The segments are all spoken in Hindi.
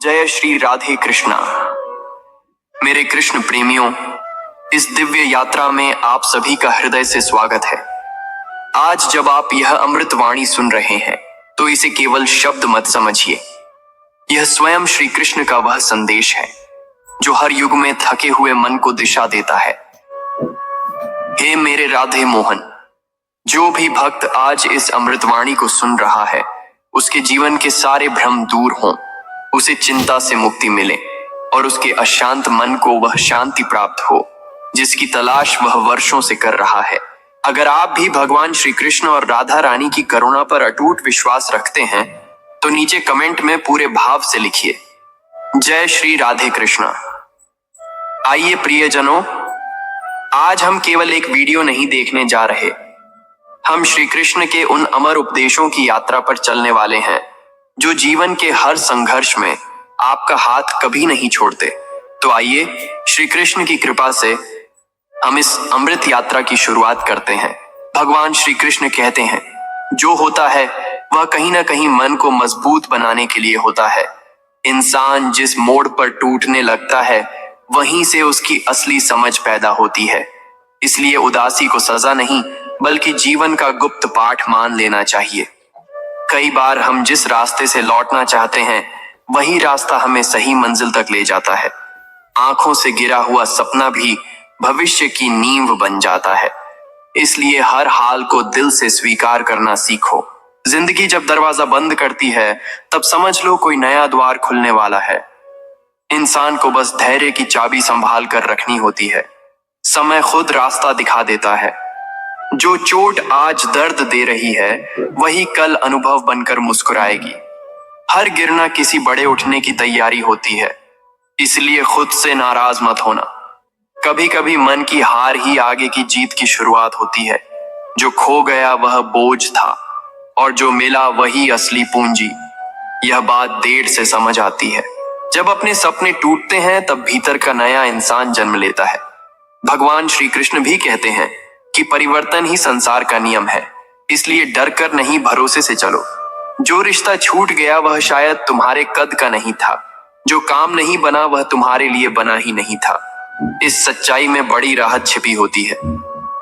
जय श्री राधे कृष्णा। मेरे कृष्ण प्रेमियों, इस दिव्य यात्रा में आप सभी का हृदय से स्वागत है। आज जब आप यह अमृत वाणी सुन रहे हैं तो इसे केवल शब्द मत समझिए। यह स्वयं श्री कृष्ण का वह संदेश है जो हर युग में थके हुए मन को दिशा देता है। हे मेरे राधे मोहन, जो भी भक्त आज इस अमृतवाणी को सुन रहा है उसके जीवन के सारे भ्रम दूर हों, उसे चिंता से मुक्ति मिले और उसके अशांत मन को वह शांति प्राप्त हो जिसकी तलाश वह वर्षों से कर रहा है। अगर आप भी भगवान श्री कृष्ण और राधा रानी की करुणा पर अटूट विश्वास रखते हैं तो नीचे कमेंट में पूरे भाव से लिखिए, जय श्री राधे कृष्णा। आइए प्रियजनों, आज हम केवल एक वीडियो नहीं देखने जा रहे, हम श्री कृष्ण के उन अमर उपदेशों की यात्रा पर चलने वाले हैं जो जीवन के हर संघर्ष में आपका हाथ कभी नहीं छोड़ते। तो आइए श्री कृष्ण की कृपा से हम इस अमृत यात्रा की शुरुआत करते हैं। भगवान श्री कृष्ण कहते हैं, जो होता है वह कहीं ना कहीं मन को मजबूत बनाने के लिए होता है। इंसान जिस मोड़ पर टूटने लगता है वहीं से उसकी असली समझ पैदा होती है। इसलिए उदासी को सजा नहीं बल्कि जीवन का गुप्त पाठ मान लेना चाहिए। कई बार हम जिस रास्ते से लौटना चाहते हैं वही रास्ता हमें सही मंजिल तक ले जाता है। आंखों से गिरा हुआ सपना भी भविष्य की नींव बन जाता है। इसलिए हर हाल को दिल से स्वीकार करना सीखो। जिंदगी जब दरवाजा बंद करती है तब समझ लो कोई नया द्वार खुलने वाला है। इंसान को बस धैर्य की चाबी संभाल कर रखनी होती है। समय खुद रास्ता दिखा देता है। जो चोट आज दर्द दे रही है वही कल अनुभव बनकर मुस्कुराएगी। हर गिरना किसी बड़े उठने की तैयारी होती है, इसलिए खुद से नाराज मत होना। कभी कभी मन की हार ही आगे की जीत की शुरुआत होती है। जो खो गया वह बोझ था और जो मिला वही असली पूंजी। यह बात देर से समझ आती है। जब अपने सपने टूटते हैं तब भीतर का नया इंसान जन्म लेता है। भगवान श्री कृष्ण भी कहते हैं कि परिवर्तन ही संसार का नियम है, इसलिए डर कर नहीं भरोसे से चलो। जो रिश्ता छूट गया वह शायद तुम्हारे कद का नहीं था, जो काम नहीं बना वह तुम्हारे लिए बना ही नहीं था। इस सच्चाई में बड़ी राहत छिपी होती है।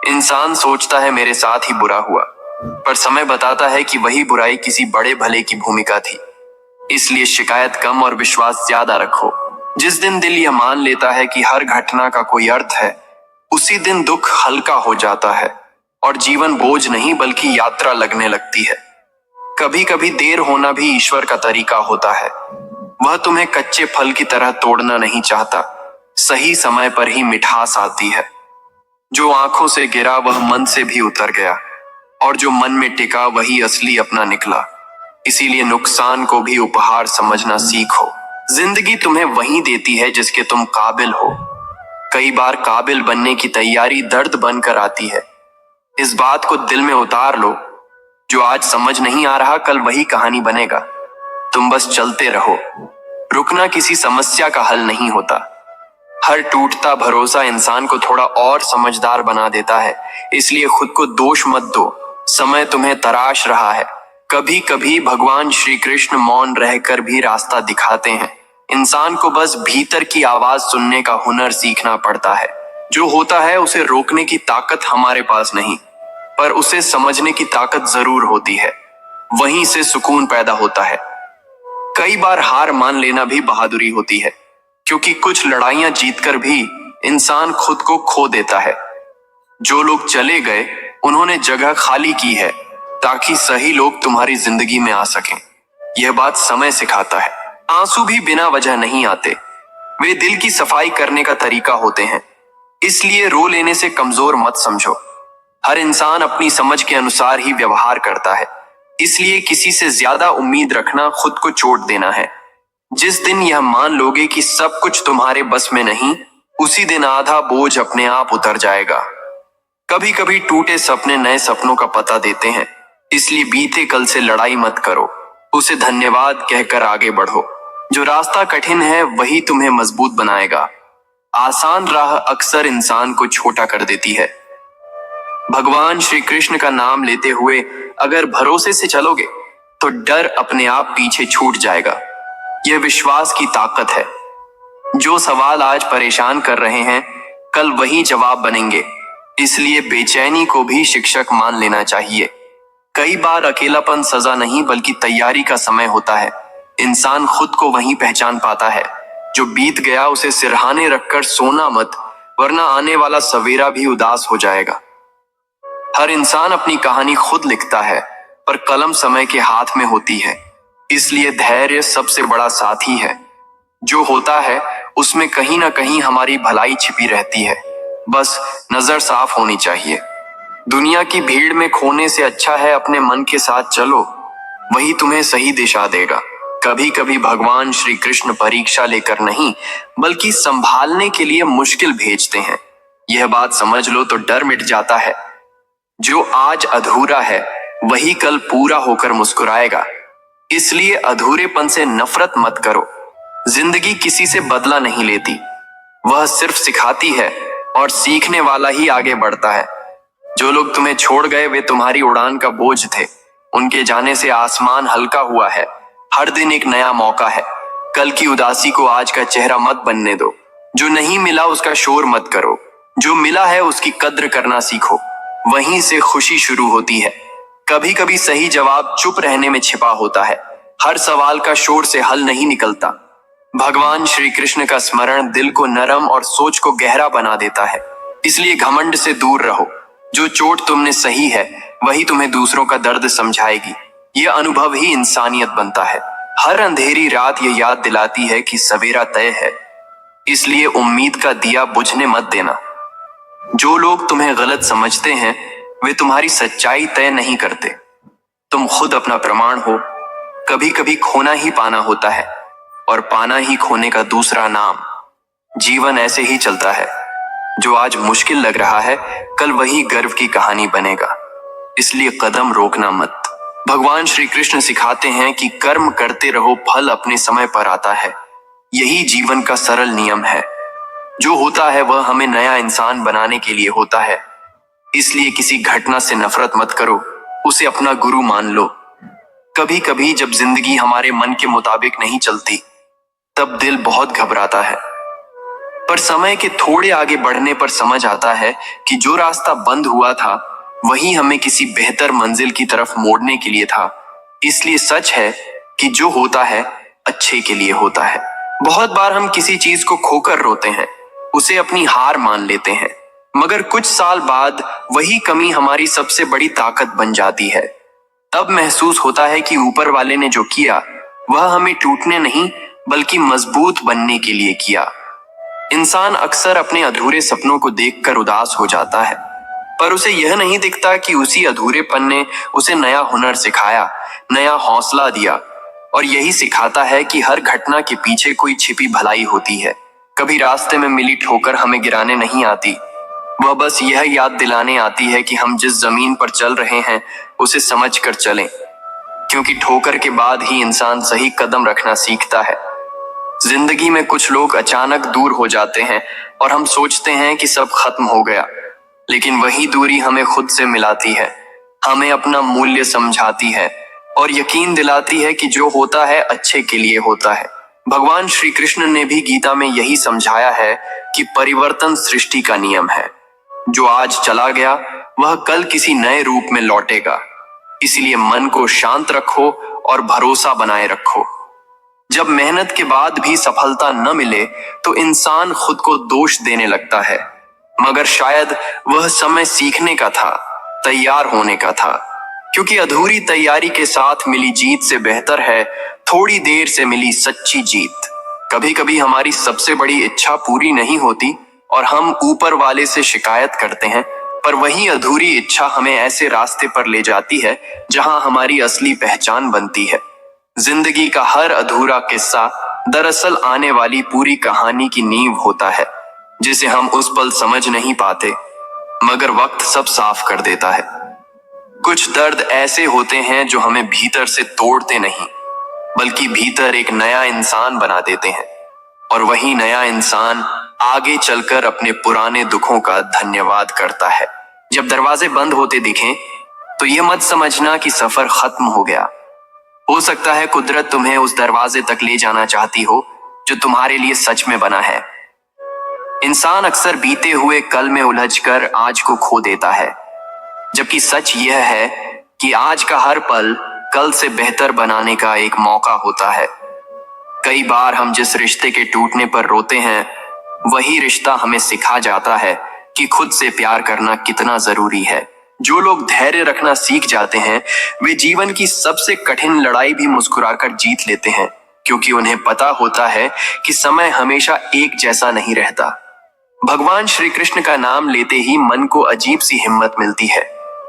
इंसान सोचता है मेरे साथ ही बुरा हुआ, पर समय बताता है कि वही बुराई किसी बड़े भले की भूमिका थी। इसलिए शिकायत कम और विश्वास ज्यादा रखो। जिस दिन दिल यह मान लेता है कि हर घटना का कोई अर्थ है, उसी दिन दुख हल्का हो जाता है और जीवन बोझ नहीं बल्कि यात्रा लगने लगती है। कभी कभी देर होना भी ईश्वर का तरीका होता है। वह तुम्हें कच्चे फल की तरह तोड़ना नहीं चाहता। सही समय पर ही मिठास आती है। जो आंखों से गिरा वह मन से भी उतर गया और जो मन में टिका वही असली अपना निकला। इसीलिए नुकसान को भी उपहार समझना सीखो। जिंदगी तुम्हें वही देती है जिसके तुम काबिल हो। कई बार काबिल बनने की तैयारी दर्द बनकर आती है। इस बात को दिल में उतार लो, जो आज समझ नहीं आ रहा कल वही कहानी बनेगा। तुम बस चलते रहो। रुकना किसी समस्या का हल नहीं होता। हर टूटता भरोसा इंसान को थोड़ा और समझदार बना देता है। इसलिए खुद को दोष मत दो, समय तुम्हें तराश रहा है। कभी कभी भगवान श्री कृष्ण मौन रहकर भी रास्ता दिखाते हैं। इंसान को बस भीतर की आवाज सुनने का हुनर सीखना पड़ता है। जो होता है उसे रोकने की ताकत हमारे पास नहीं, पर उसे समझने की ताकत जरूर होती है। वहीं से सुकून पैदा होता है। कई बार हार मान लेना भी बहादुरी होती है, क्योंकि कुछ लड़ाइयां जीतकर भी इंसान खुद को खो देता है। जो लोग चले गए उन्होंने जगह खाली की है ताकि सही लोग तुम्हारी जिंदगी में आ सकें। यह बात समय सिखाता है। आंसू भी बिना वजह नहीं आते, वे दिल की सफाई करने का तरीका होते हैं। इसलिए रो लेने से कमजोर मत समझो। हर इंसान अपनी समझ के अनुसार ही व्यवहार करता है। इसलिए किसी से ज्यादा उम्मीद रखना खुद को चोट देना है। जिस दिन यह मान लोगे कि सब कुछ तुम्हारे बस में नहीं, उसी दिन आधा बोझ अपने आप उतर जाएगा। कभी कभी टूटे सपने नए सपनों का पता देते हैं। इसलिए बीते कल से लड़ाई मत करो, उसे धन्यवाद कहकर आगे बढ़ो। जो रास्ता कठिन है वही तुम्हें मजबूत बनाएगा। आसान राह अक्सर इंसान को छोटा कर देती है। भगवान श्री कृष्ण का नाम लेते हुए अगर भरोसे से चलोगे तो डर अपने आप पीछे छूट जाएगा। यह विश्वास की ताकत है। जो सवाल आज परेशान कर रहे हैं, कल वही जवाब बनेंगे। इसलिए बेचैनी को भी शिक्षक मान लेना चाहिए। कई बार अकेलापन सजा नहीं बल्कि तैयारी का समय होता है। इंसान खुद को वहीं पहचान पाता है। जो बीत गया उसे सिरहाने रखकर सोना मत, वरना आने वाला सवेरा भी उदास हो जाएगा। हर इंसान अपनी कहानी खुद लिखता है, पर कलम समय के हाथ में होती है। इसलिए धैर्य सबसे बड़ा साथी है। जो होता है उसमें कहीं ना कहीं हमारी भलाई छिपी रहती है, बस नजर साफ होनी चाहिए। दुनिया की भीड़ में खोने से अच्छा है अपने मन के साथ चलो, वही तुम्हें सही दिशा देगा। कभी कभी भगवान श्री कृष्ण परीक्षा लेकर नहीं बल्कि संभालने के लिए मुश्किल भेजते हैं। यह बात समझ लो तो डर मिट जाता है। जो आज अधूरा है वही कल पूरा होकर मुस्कुराएगा। इसलिए अधूरेपन से नफरत मत करो। जिंदगी किसी से बदला नहीं लेती, वह सिर्फ सिखाती है और सीखने वाला ही आगे बढ़ता है। जो लोग तुम्हें छोड़ गए वे तुम्हारी उड़ान का बोझ थे। उनके जाने से आसमान हल्का हुआ है। हर दिन एक नया मौका है। कल की उदासी को आज का चेहरा मत बनने दो। जो नहीं मिला उसका शोर मत करो। जो मिला है उसकी कद्र करना सीखो। वहीं से खुशी शुरू होती है। कभी कभी सही जवाब चुप रहने में छिपा होता है। हर सवाल का शोर से हल नहीं निकलता। भगवान श्री कृष्ण का स्मरण दिल को नरम और सोच को गहरा बना देता है। इसलिए घमंड से दूर रहो। जो चोट तुमने सही है वही तुम्हें दूसरों का दर्द समझाएगी। यह अनुभव ही इंसानियत बनता है। हर अंधेरी रात यह याद दिलाती है कि सवेरा तय है। इसलिए उम्मीद का दिया बुझने मत देना। जो लोग तुम्हें गलत समझते हैं वे तुम्हारी सच्चाई तय नहीं करते। तुम खुद अपना प्रमाण हो। कभी कभी खोना ही पाना होता है और पाना ही खोने का दूसरा नाम। जीवन ऐसे ही चलता है। जो आज मुश्किल लग रहा है कल वही गर्व की कहानी बनेगा। इसलिए कदम रोकना मत। भगवान श्री कृष्ण सिखाते हैं कि कर्म करते रहो, फल अपने समय पर आता है। यही जीवन का सरल नियम है। जो होता है वह हमें नया इंसान बनाने के लिए होता है। इसलिए किसी घटना से नफरत मत करो, उसे अपना गुरु मान लो। कभी कभी जब जिंदगी हमारे मन के मुताबिक नहीं चलती तब दिल बहुत घबराता है, पर समय के थोड़े आगे बढ़ने पर समझ आता है कि जो रास्ता बंद हुआ था वही हमें किसी बेहतर मंजिल की तरफ मोड़ने के लिए था। इसलिए सच है कि जो होता है अच्छे के लिए होता है। बहुत बार हम किसी चीज को खोकर रोते हैं, उसे अपनी हार मान लेते हैं, मगर कुछ साल बाद वही कमी हमारी सबसे बड़ी ताकत बन जाती है। तब महसूस होता है कि ऊपर वाले ने जो किया वह हमें टूटने नहीं बल्कि मजबूत बनने के लिए किया। इंसान अक्सर अपने अधूरे सपनों को देखकर उदास हो जाता है, पर उसे यह नहीं दिखता कि उसी अधूरेपन ने उसे नया हुनर सिखाया, नया हौसला दिया। और यही सिखाता है कि हर घटना के पीछे कोई छिपी भलाई होती है। कभी रास्ते में मिली ठोकर हमें गिराने नहीं आती, वह बस यह याद दिलाने आती है कि हम जिस जमीन पर चल रहे हैं उसे समझ कर चलें, क्योंकि ठोकर के बाद ही इंसान सही कदम रखना सीखता है। जिंदगी में कुछ लोग अचानक दूर हो जाते हैं और हम सोचते हैं कि सब खत्म हो गया, लेकिन वही दूरी हमें खुद से मिलाती है, हमें अपना मूल्य समझाती है और यकीन दिलाती है कि जो होता है अच्छे के लिए होता है। भगवान श्री कृष्ण ने भी गीता में यही समझाया है कि परिवर्तन सृष्टि का नियम है। जो आज चला गया वह कल किसी नए रूप में लौटेगा। इसलिए मन को शांत रखो और भरोसा बनाए रखो। जब मेहनत के बाद भी सफलता न मिले तो इंसान खुद को दोष देने लगता है, मगर शायद वह समय सीखने का था, तैयार होने का था। क्योंकि अधूरी तैयारी के साथ मिली जीत से बेहतर है थोड़ी देर से मिली सच्ची जीत। कभी कभी हमारी सबसे बड़ी इच्छा पूरी नहीं होती और हम ऊपर वाले से शिकायत करते हैं, पर वही अधूरी इच्छा हमें ऐसे रास्ते पर ले जाती है जहां हमारी असली पहचान बनती है। जिंदगी का हर अधूरा किस्सा दरअसल आने वाली पूरी कहानी की नींव होता है, जिसे हम उस पल समझ नहीं पाते, मगर वक्त सब साफ कर देता है। कुछ दर्द ऐसे होते हैं जो हमें भीतर से तोड़ते नहीं बल्कि भीतर एक नया इंसान बना देते हैं, और वही नया इंसान आगे चलकर अपने पुराने दुखों का धन्यवाद करता है। जब दरवाजे बंद होते दिखें तो यह मत समझना कि सफर खत्म हो गया। हो सकता है कुदरत तुम्हें उस दरवाजे तक ले जाना चाहती हो जो तुम्हारे लिए सच में बना है। इंसान अक्सर बीते हुए कल में उलझकर आज को खो देता है, जबकि सच यह है कि आज का हर पल कल से बेहतर बनाने का एक मौका होता है। कई बार हम जिस रिश्ते के टूटने पर रोते हैं, वही रिश्ता हमें सिखा जाता है कि खुद से प्यार करना कितना जरूरी है। जो लोग धैर्य रखना सीख जाते हैं, वे जीवन की सबसे कठिन लड़ाई भी मुस्कुराकर जीत लेते हैं, क्योंकि उन्हें पता होता है कि समय हमेशा एक जैसा नहीं रहता। भगवान श्री कृष्ण का नाम लेते ही मन को अजीब सी हिम्मत मिलती है।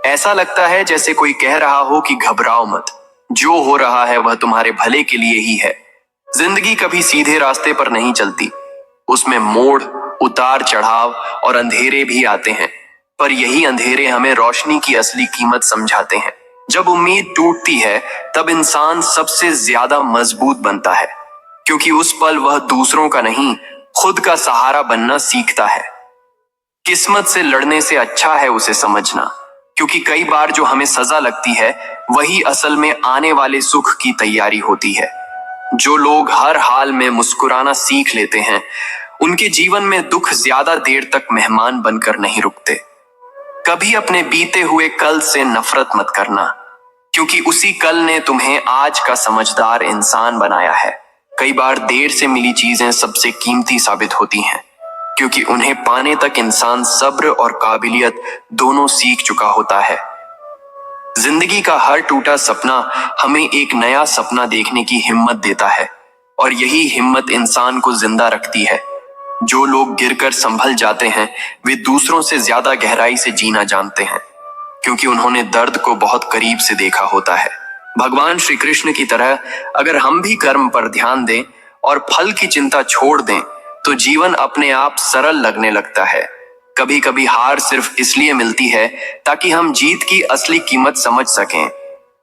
ऐसा लगता है जैसे कोई कह रहा हो कि घबराओ मत, जो हो रहा है वह तुम्हारे भले के लिए ही है। जिंदगी कभी सीधे रास्ते पर नहीं चलती, उसमें मोड़, उतार चढ़ाव और अंधेरे भी आते हैं, पर यही अंधेरे हमें रोशनी की असली कीमत समझाते हैं। जब उम्मीद टूटती है, तब इंसान सबसे ज्यादा मजबूत बनता है, क्योंकि उस पल वह दूसरों का नहीं, खुद का सहारा बनना सीखता है। किस्मत से लड़ने से अच्छा है उसे समझना, क्योंकि कई बार जो हमें सजा लगती है, वही असल में आने वाले सुख की तैयारी होती है। जो लोग हर हाल में मुस्कुराना सीख लेते हैं, उनके जीवन में दुख ज्यादा देर तक मेहमान बनकर नहीं रुकते। कभी अपने बीते हुए कल से नफरत मत करना, क्योंकि उसी कल ने तुम्हें आज का समझदार इंसान बनाया है। कई बार देर से मिली चीजें सबसे कीमती साबित होती हैं, क्योंकि उन्हें पाने तक इंसान सब्र और काबिलियत दोनों सीख चुका होता है। जिंदगी का हर टूटा सपना हमें एक नया सपना देखने की हिम्मत देता है, और यही हिम्मत इंसान को जिंदा रखती है। जो लोग गिरकर संभल जाते हैं, वे दूसरों से ज्यादा गहराई से जीना जानते हैं, क्योंकि उन्होंने दर्द को बहुत करीब से देखा होता है। भगवान श्री कृष्ण की तरह अगर हम भी कर्म पर ध्यान दें और फल की चिंता छोड़ दें, तो जीवन अपने आप सरल लगने लगता है। कभी कभी हार सिर्फ इसलिए मिलती है ताकि हम जीत की असली कीमत समझ सकें,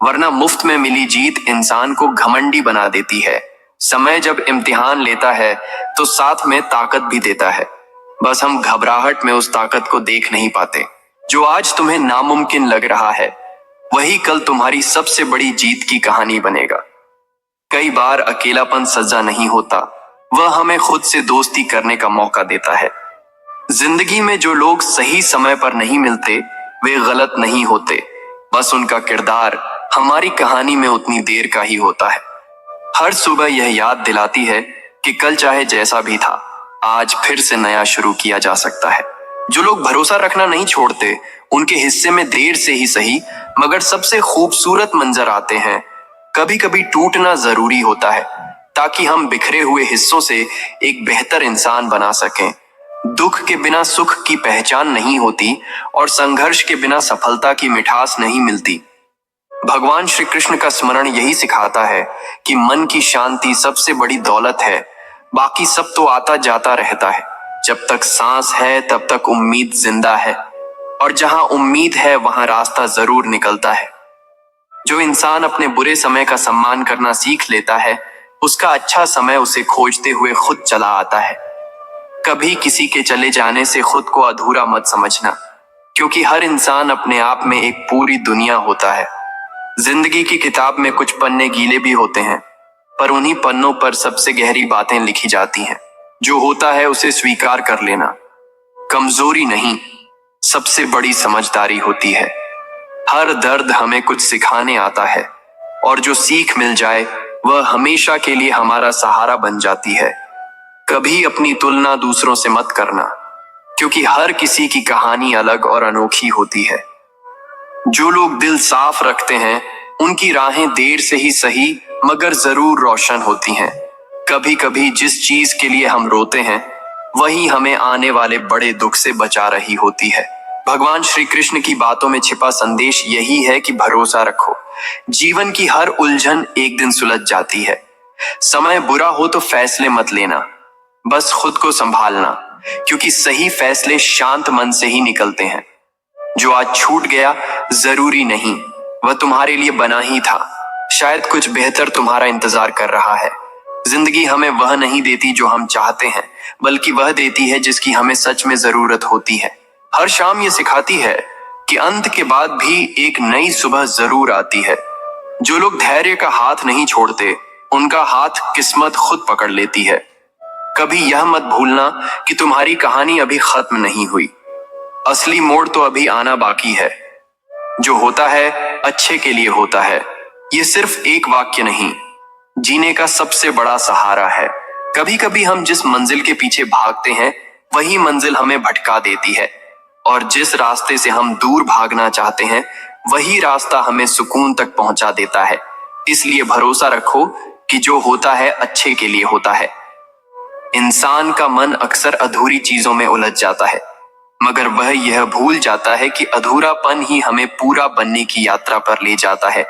वरना मुफ्त में मिली जीत इंसान को घमंडी बना देती है। समय जब इम्तिहान लेता है तो साथ में ताकत भी देता है, बस हम घबराहट में उस ताकत को देख नहीं पाते। जो आज तुम्हें नामुमकिन लग रहा है, वही कल तुम्हारी सबसे बड़ी जीत की कहानी बनेगा। कई बार अकेलापन सजा नहीं होता, वह हमें खुद से दोस्ती करने का मौका देता है। जिंदगी में जो लोग सही समय पर नहीं मिलते, वे गलत नहीं होते, बस उनका किरदार हमारी कहानी में उतनी देर का ही होता है। हर सुबह यह याद दिलाती है कि कल चाहे जैसा भी था, आज फिर से नया शुरू किया जा सकता है। जो लोग भरोसा रखना नहीं छोड़ते, उनके हिस्से में देर से ही सही मगर सबसे खूबसूरत मंजर आते हैं। कभी कभी टूटना जरूरी होता है, ताकि हम बिखरे हुए हिस्सों से एक बेहतर इंसान बना सकें। दुख के बिना सुख की पहचान नहीं होती, और संघर्ष के बिना सफलता की मिठास नहीं मिलती। भगवान श्री कृष्ण का स्मरण यही सिखाता है कि मन की शांति सबसे बड़ी दौलत है। बाकी सब तो आता जाता रहता है। जब तक सांस है तब तक उम्मीद जिंदा है, और जहां उम्मीद है वहां रास्ता जरूर निकलता है। जो इंसान अपने बुरे समय का सम्मान करना सीख लेता है, उसका अच्छा समय उसे खोजते हुए खुद चला आता है। कभी किसी के चले जाने से खुद को अधूरा मत समझना, क्योंकि हर इंसान अपने आप में एक पूरी दुनिया होता है। जिंदगी की किताब में कुछ पन्ने गीले भी होते हैं, पर उन्हीं पन्नों पर सबसे गहरी बातें लिखी जाती हैं। जो होता है उसे स्वीकार कर लेना कमजोरी नहीं, सबसे बड़ी समझदारी होती है। हर दर्द हमें कुछ सिखाने आता है, और जो सीख मिल जाए वह हमेशा के लिए हमारा सहारा बन जाती है। कभी अपनी तुलना दूसरों से मत करना, क्योंकि हर किसी की कहानी अलग और अनोखी होती है। जो लोग दिल साफ रखते हैं, उनकी राहें देर से ही सही मगर जरूर रोशन होती हैं। कभी कभी जिस चीज के लिए हम रोते हैं, वही हमें आने वाले बड़े दुख से बचा रही होती है। भगवान श्री कृष्ण की बातों में छिपा संदेश यही है कि भरोसा रखो। जीवन की हर उलझन एक दिन सुलझ जाती है। समय बुरा हो तो फैसले मत लेना, बस खुद को संभालना, क्योंकि सही फैसले शांत मन से ही निकलते हैं। जो आज छूट गया जरूरी नहीं, वह तुम्हारे लिए बना ही था। शायद कुछ बेहतर तुम्हारा इंतजार कर रहा है। जिंदगी हमें वह नहीं देती जो हम चाहते हैं, बल्कि वह देती है जिसकी हमें सच में जरूरत होती है। हर शाम ये सिखाती है कि अंत के बाद भी एक नई सुबह जरूर आती है। जो लोग धैर्य का हाथ नहीं छोड़ते, उनका हाथ किस्मत खुद पकड़ लेती है। कभी यह मत भूलना कि तुम्हारी कहानी अभी खत्म नहीं हुई। असली मोड़ तो अभी आना बाकी है। जो होता है अच्छे के लिए होता है, ये सिर्फ एक वाक्य नहीं, जीने का सबसे बड़ा सहारा है। कभी कभी हम जिस मंजिल के पीछे भागते हैं, वही मंजिल हमें भटका देती है, और जिस रास्ते से हम दूर भागना चाहते हैं, वही रास्ता हमें सुकून तक पहुंचा देता है। इसलिए भरोसा रखो कि जो होता है अच्छे के लिए होता है। इंसान का मन अक्सर अधूरी चीजों में उलझ जाता है, मगर वह यह भूल जाता है कि अधूरापन ही हमें पूरा बनने की यात्रा पर ले जाता है,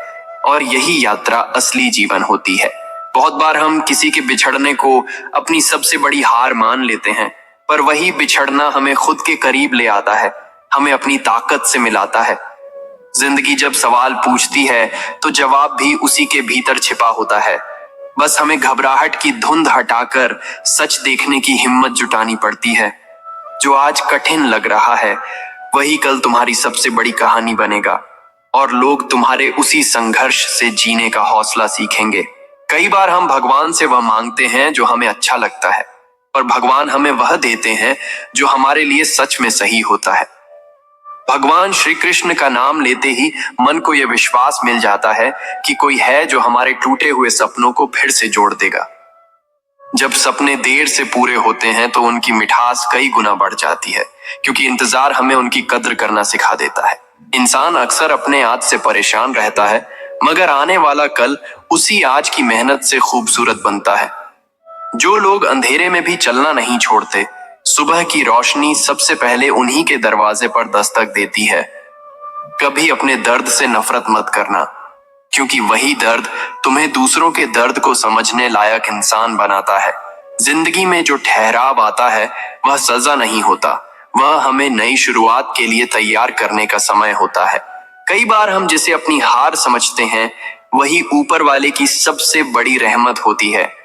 और यही यात्रा असली जीवन होती है। बहुत बार हम किसी के बिछड़ने को अपनी सबसे बड़ी हार मान लेते हैं, पर वही बिछड़ना हमें खुद के करीब ले आता है, हमें अपनी ताकत से मिलाता है। जिंदगी जब सवाल पूछती है तो जवाब भी उसी के भीतर छिपा होता है। बस हमें घबराहट की धुंध हटाकर सच देखने की हिम्मत जुटानी पड़ती है। जो आज कठिन लग रहा है, वही कल तुम्हारी सबसे बड़ी कहानी बनेगा, और लोग तुम्हारे उसी संघर्ष से जीने का हौसला सीखेंगे। कई बार हम भगवान से वह मांगते हैं जो हमें अच्छा लगता है, पर भगवान हमें वह देते हैं जो हमारे लिए सच में सही होता है। भगवान श्री कृष्ण का नाम लेते ही मन को यह विश्वास मिल जाता है कि कोई है जो हमारे टूटे हुए सपनों को फिर से जोड़ देगा। जब सपने देर से पूरे होते हैं तो उनकी मिठास कई गुना बढ़ जाती है, क्योंकि इंतजार हमें उनकी कद्र करना सिखा देता है। इंसान अक्सर अपने आज से परेशान रहता है, मगर आने वाला कल उसी आज की मेहनत से खूबसूरत बनता है। जो लोग अंधेरे में भी चलना नहीं छोड़ते, सुबह की रोशनी सबसे पहले उन्हीं के दरवाजे पर दस्तक देती है। कभी अपने दर्द से नफरत मत करना, क्योंकि वही दर्द तुम्हें दूसरों के दर्द को समझने लायक इंसान बनाता है। जिंदगी में जो ठहराव आता है वह सजा नहीं होता, वह हमें नई शुरुआत के लिए तैयार करने का समय होता है। कई बार हम जिसे अपनी हार समझते हैं, वही ऊपर वाले की सबसे बड़ी रहमत होती है।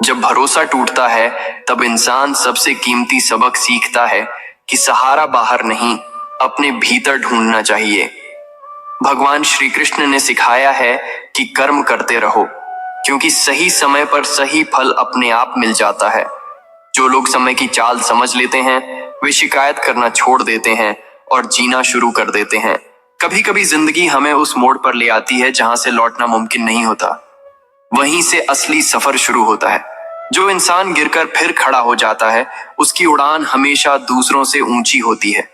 जब भरोसा टूटता है, तब इंसान सबसे कीमती सबक सीखता है कि सहारा बाहर नहीं, अपने भीतर ढूंढना चाहिए। भगवान श्री कृष्ण ने सिखाया है कि कर्म करते रहो, क्योंकि सही समय पर सही फल अपने आप मिल जाता है। जो लोग समय की चाल समझ लेते हैं, वे शिकायत करना छोड़ देते हैं और जीना शुरू कर देते हैं। कभी कभी जिंदगी हमें उस मोड़ पर ले आती है जहां से लौटना मुमकिन नहीं होता। वहीं से असली सफर शुरू होता है। जो इंसान गिरकर फिर खड़ा हो जाता है, उसकी उड़ान हमेशा दूसरों से ऊंची होती है।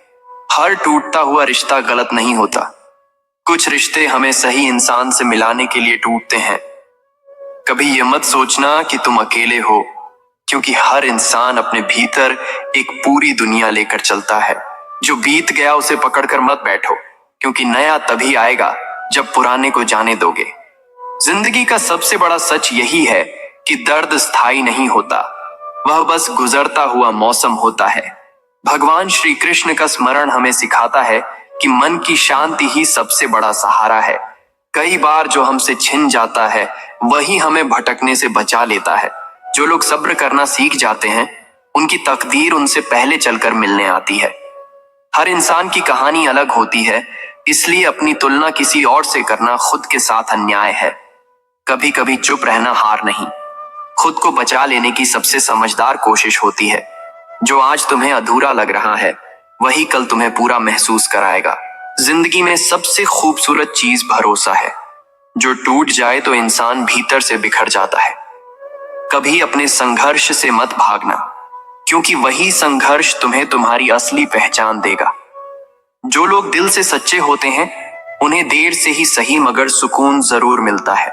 हर टूटता हुआ रिश्ता गलत नहीं होता। कुछ रिश्ते हमें सही इंसान से मिलाने के लिए टूटते हैं। कभी ये मत सोचना कि तुम अकेले हो, क्योंकि हर इंसान अपने भीतर एक पूरी दुनिया लेकर चलता है। जो बीत गया उसे पकड़कर मत बैठो, क्योंकि नया तभी आएगा जब पुराने को जाने दोगे। जिंदगी का सबसे बड़ा सच यही है कि दर्द स्थायी नहीं होता, वह बस गुजरता हुआ मौसम होता है। भगवान श्री कृष्ण का स्मरण हमें सिखाता है कि मन की शांति ही सबसे बड़ा सहारा है। कई बार जो हमसे छिन जाता है, वही हमें भटकने से बचा लेता है। जो लोग सब्र करना सीख जाते हैं, उनकी तकदीर उनसे पहले चलकर मिलने आती है। हर इंसान की कहानी अलग होती है, इसलिए अपनी तुलना किसी और से करना खुद के साथ अन्याय है। कभी कभी चुप रहना हार नहीं, खुद को बचा लेने की सबसे समझदार कोशिश होती है। जो आज तुम्हें अधूरा लग रहा है, वही कल तुम्हें पूरा महसूस कराएगा। जिंदगी में सबसे खूबसूरत चीज भरोसा है। जो टूट जाए तो इंसान भीतर से बिखर जाता है। कभी अपने संघर्ष से मत भागना, क्योंकि वही संघर्ष तुम्हें तुम्हारी असली पहचान देगा। जो लोग दिल से सच्चे होते हैं, उन्हें देर से ही सही मगर सुकून जरूर मिलता है।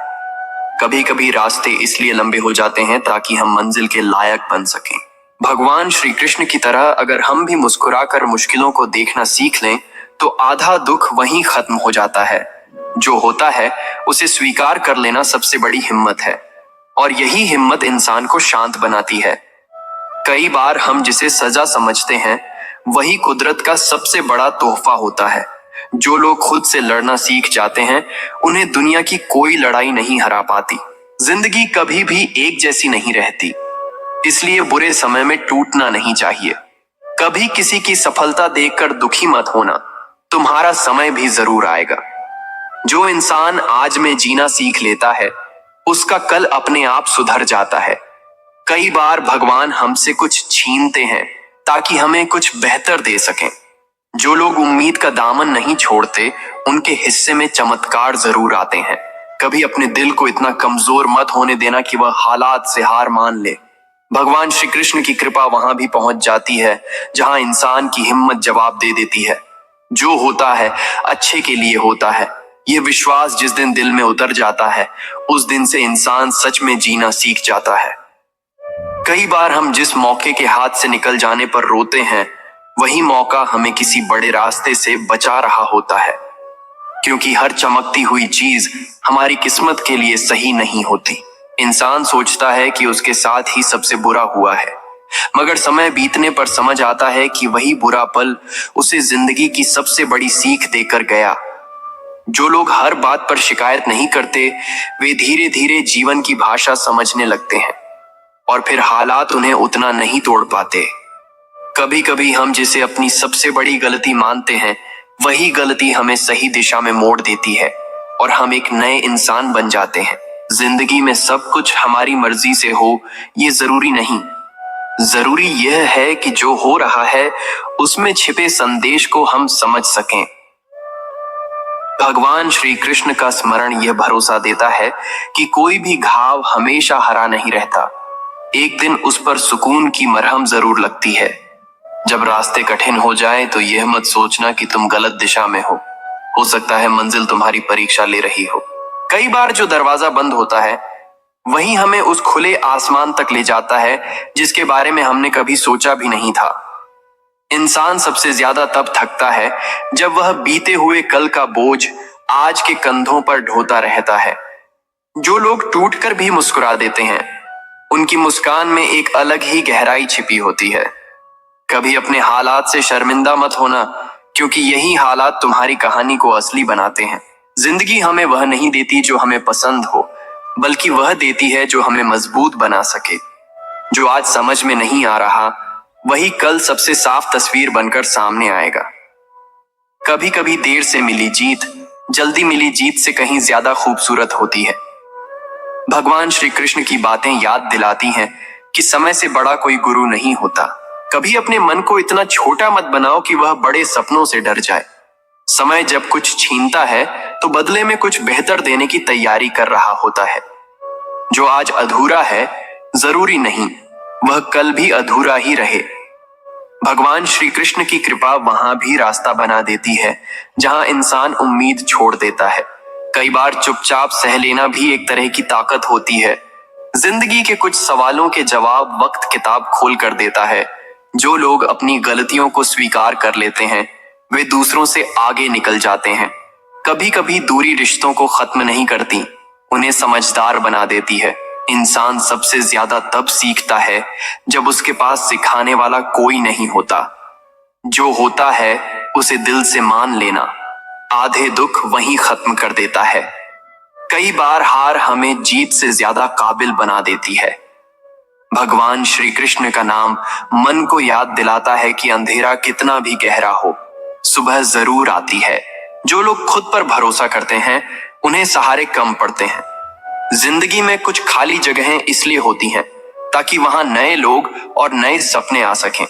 कभी कभी रास्ते इसलिए लंबे हो जाते हैं ताकि हम मंजिल के लायक बन सकें। भगवान श्री कृष्ण की तरह अगर हम भी मुस्कुराकर मुश्किलों को देखना सीख लें, तो आधा दुख वहीं खत्म हो जाता है। जो होता है उसे स्वीकार कर लेना सबसे बड़ी हिम्मत है, और यही हिम्मत इंसान को शांत बनाती है। कई बार हम जिसे सजा समझते हैं, वही कुदरत का सबसे बड़ा तोहफा होता है। जो लोग खुद से लड़ना सीख जाते हैं, उन्हें दुनिया की कोई लड़ाई नहीं हरा पाती। जिंदगी कभी भी एक जैसी नहीं रहती, इसलिए बुरे समय में टूटना नहीं चाहिए। कभी किसी की सफलता देखकर दुखी मत होना, तुम्हारा समय भी जरूर आएगा। जो इंसान आज में जीना सीख लेता है उसका कल अपने आप सुधर जाता है। कई बार भगवान हमसे कुछ छीनते हैं ताकि हमें कुछ बेहतर दे सकें। जो लोग उम्मीद का दामन नहीं छोड़ते उनके हिस्से में चमत्कार जरूर आते हैं। कभी अपने दिल को इतना कमजोर मत होने देना कि वह हालात से हार मान ले। भगवान श्री कृष्ण की कृपा वहां भी पहुंच जाती है जहां इंसान की हिम्मत जवाब दे देती है। जो होता है अच्छे के लिए होता है, ये विश्वास जिस दिन दिल में उतर जाता है उस दिन से इंसान सच में जीना सीख जाता है। कई बार हम जिस मौके के हाथ से निकल जाने पर रोते हैं वही मौका हमें किसी बड़े रास्ते से बचा रहा होता है, क्योंकि हर चमकती हुई चीज हमारी किस्मत के लिए सही नहीं होती। इंसान सोचता है कि उसके साथ ही सबसे बुरा हुआ है, मगर समय बीतने पर समझ आता है कि वही बुरा पल उसे जिंदगी की सबसे बड़ी सीख देकर गया। जो लोग हर बात पर शिकायत नहीं करते वे धीरे धीरे जीवन की भाषा समझने लगते हैं और फिर हालात उन्हें उतना नहीं तोड़ पाते। कभी कभी हम जिसे अपनी सबसे बड़ी गलती मानते हैं वही गलती हमें सही दिशा में मोड़ देती है और हम एक नए इंसान बन जाते हैं। जिंदगी में सब कुछ हमारी मर्जी से हो ये जरूरी नहीं। जरूरी यह है कि जो हो रहा है उसमें छिपे संदेश को हम समझ सकें। भगवान श्री कृष्ण का स्मरण यह भरोसा देता है कि कोई भी घाव हमेशा हरा नहीं रहता। एक दिन उस पर सुकून की मरहम जरूर लगती है। जब रास्ते कठिन हो जाए तो यह मत सोचना कि तुम गलत दिशा में हो सकता है मंजिल तुम्हारी परीक्षा ले रही हो। कई बार जो दरवाजा बंद होता है वही हमें उस खुले आसमान तक ले जाता है जिसके बारे में हमने कभी सोचा भी नहीं था। इंसान सबसे ज्यादा तब थकता है जब वह बीते हुए कल का बोझ आज के कंधों पर ढोता रहता है। जो लोग टूटकर भी मुस्कुरा देते हैं उनकी मुस्कान में एक अलग ही गहराई छिपी होती है। कभी अपने हालात से शर्मिंदा मत होना, क्योंकि यही हालात तुम्हारी कहानी को असली बनाते हैं। जिंदगी हमें वह नहीं देती जो हमें पसंद हो, बल्कि वह देती है जो हमें मजबूत बना सके। जो आज समझ में नहीं आ रहा वही कल सबसे साफ तस्वीर बनकर सामने आएगा। कभी कभी देर से मिली जीत जल्दी मिली जीत से कहीं ज्यादा खूबसूरत होती है। भगवान श्री कृष्ण की बातें याद दिलाती हैं कि समय से बड़ा कोई गुरु नहीं होता। कभी अपने मन को इतना छोटा मत बनाओ कि वह बड़े सपनों से डर जाए। समय जब कुछ छीनता है तो बदले में कुछ बेहतर देने की तैयारी कर रहा होता है। जो आज अधूरा है जरूरी नहीं वह कल भी अधूरा ही रहे। भगवान श्री कृष्ण की कृपा वहां भी रास्ता बना देती है जहां इंसान उम्मीद छोड़ देता है। कई बार चुपचाप सह लेना भी एक तरह की ताकत होती है। जिंदगी के कुछ सवालों के जवाब वक्त किताब खोल कर देता है। जो लोग अपनी गलतियों को स्वीकार कर लेते हैं वे दूसरों से आगे निकल जाते हैं। कभी कभी दूरी रिश्तों को खत्म नहीं करती, उन्हें समझदार बना देती है। इंसान सबसे ज्यादा तब सीखता है जब उसके पास सिखाने वाला कोई नहीं होता। जो होता है उसे दिल से मान लेना आधे दुख वहीं खत्म कर देता है। कई बार हार हमें जीत से ज्यादा काबिल बना देती है। भगवान श्री कृष्ण का नाम मन को याद दिलाता है कि अंधेरा कितना भी गहरा हो सुबह जरूर आती है। जो लोग खुद पर भरोसा करते हैं उन्हें सहारे कम पड़ते हैं। जिंदगी में कुछ खाली जगहें इसलिए होती हैं ताकि वहां नए लोग और नए सपने आ सकें।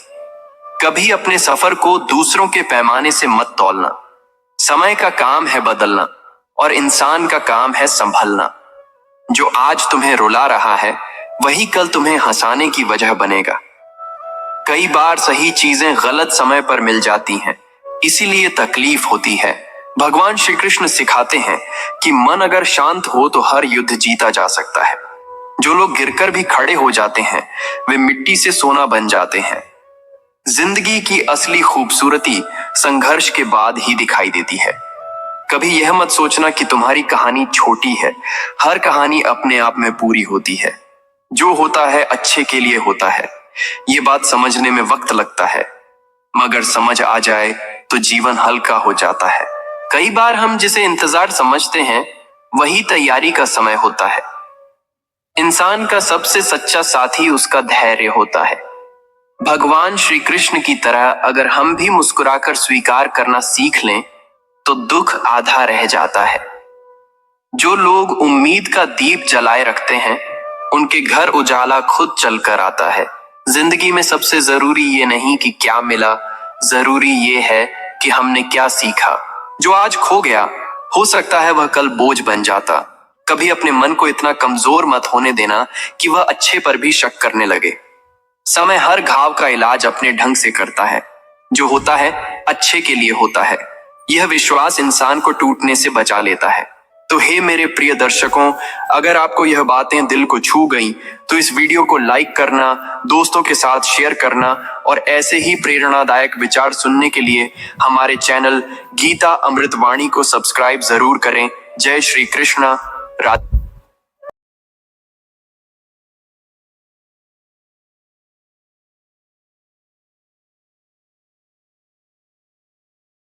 कभी अपने सफर को दूसरों के पैमाने से मत तौलना। समय का काम है बदलना और इंसान का काम है संभलना। जो आज तुम्हें रुला रहा है वही कल तुम्हें हंसाने की वजह बनेगा। कई बार सही चीजें गलत समय पर मिल जाती हैं, इसीलिए तकलीफ होती है। भगवान श्री कृष्ण सिखाते हैं कि मन अगर शांत हो तो हर युद्ध जीता जा सकता है। जो लोग गिरकर भी खड़े हो जाते हैं वे मिट्टी से सोना बन जाते हैं। जिंदगी की असली खूबसूरती संघर्ष के बाद ही दिखाई देती है। कभी यह मत सोचना कि तुम्हारी कहानी छोटी है, हर कहानी अपने आप में पूरी होती है। जो होता है अच्छे के लिए होता है। ये बात समझने में वक्त लगता है, मगर समझ आ जाए तो जीवन हल्का हो जाता है। कई बार हम जिसे इंतजार समझते हैं वही तैयारी का समय होता है। इंसान का सबसे सच्चा साथी उसका धैर्य होता है। भगवान श्री कृष्ण की तरह अगर हम भी मुस्कुराकर स्वीकार करना सीख लें तो दुख आधा रह जाता है। जो लोग उम्मीद का दीप जलाए रखते हैं उनके घर उजाला खुद चलकर आता है। जिंदगी में सबसे जरूरी ये नहीं कि क्या मिला, जरूरी ये है कि हमने क्या सीखा। जो आज खो गया हो सकता है वह कल बोझ बन जाता। कभी अपने मन को इतना कमजोर मत होने देना कि वह अच्छे पर भी शक करने लगे। समय हर घाव का इलाज अपने ढंग से करता है। जो होता है अच्छे के लिए होता है, यह विश्वास इंसान को टूटने से बचा लेता है। तो हे मेरे प्रिय दर्शकों, अगर आपको यह बातें दिल को छू गईं, तो इस वीडियो को लाइक करना, दोस्तों के साथ शेयर करना और ऐसे ही प्रेरणादायक विचार सुनने के लिए हमारे चैनल गीता अमृतवाणी को सब्सक्राइब जरूर करें। जय श्री कृष्ण। राधे।